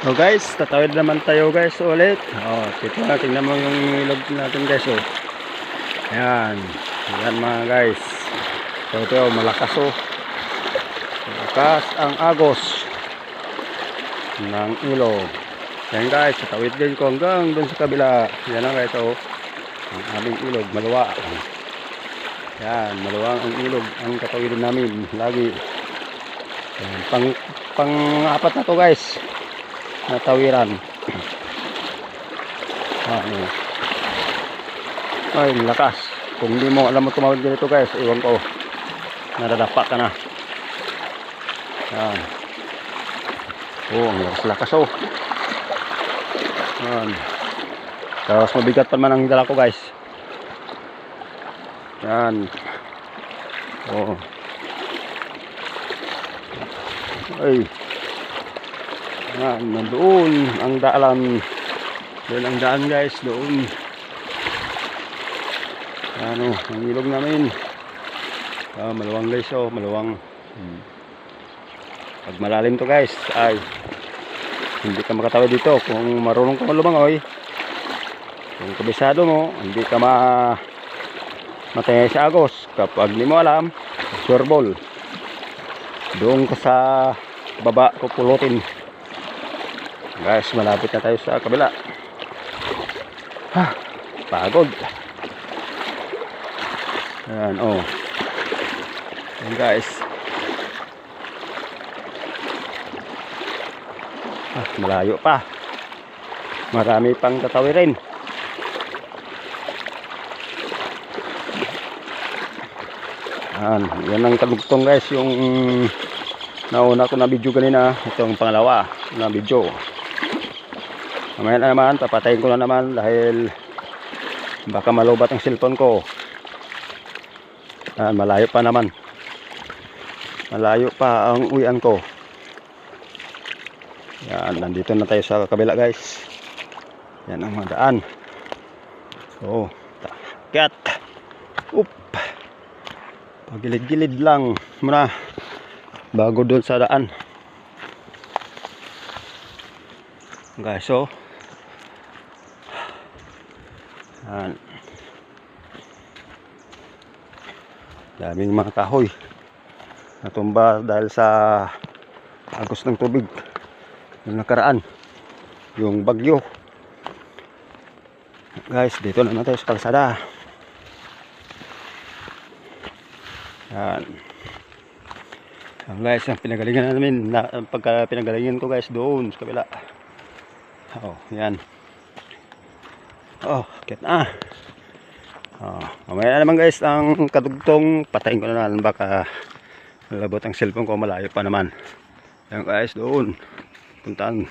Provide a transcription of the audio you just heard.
So guys, tatawid naman tayo guys ulit. Tingnan mo yung ilog natin guys. Ayan. Ayan mga guys. So ito malakas malakas ang agos ng ilog. Ayan guys, tatawid din ko hanggang dun sa kabila. Ayan na guys ang aming ilog, maluwa. Ayan, maluwang ang ilog ang tatawidin namin lagi. Ayan, pang-apat na to guys. Natawiran. Ay, lakas. Kung hindi mo alam mo tumawid dito guys, iwan ko. Nadadapa ka na. Yan. Ang lakas. Yan. Tapos mabigat pa naman ang dala ko guys. Yan. Ay. Doon ang daalan. Doon ang daan guys, doon. Ang ilog namin. Maluwang guys, maluwang. Pag malalim to guys, ay hindi ka makatawid dito kung marunong ka lumangoy. Kung kabisado mo, hindi ka matay sa agos. Kapag hindi mo alam, sureball. Doon ka sa baba kupulutin. Guys, malapit na tayo sa kabila. Pagod. Ayan, Ayan guys. Malayo pa. Marami pang tatawirin. Yan ang kadugtong guys, yung nauna ko na video kanina. Itong pangalawa na video. Mamaya na naman, papatayin ko na naman dahil baka malubat ang cellphone ko. Malayo pa naman. Malayo pa ang uwian ko. Yan, nandito na tayo sa kabila guys. Yan ang mga daan. Takyat. Pagilid-gilid lang muna bago doon sa daan. Guys, yan. Daming mga kahoy natumba dahil sa agos ng tubig yung nakaraan, yung bagyo. Guys, dito na tayo sa kalsada. Yan. Guys, ang pinagalingan namin, pagka pinagalingan ko guys doon sa kabila. Yan. Kit na. Mamaya na naman guys ang kadugtong, patayin ko na naman, baka labot ang cellphone ko, malayo pa naman. Yan guys, doon puntaan.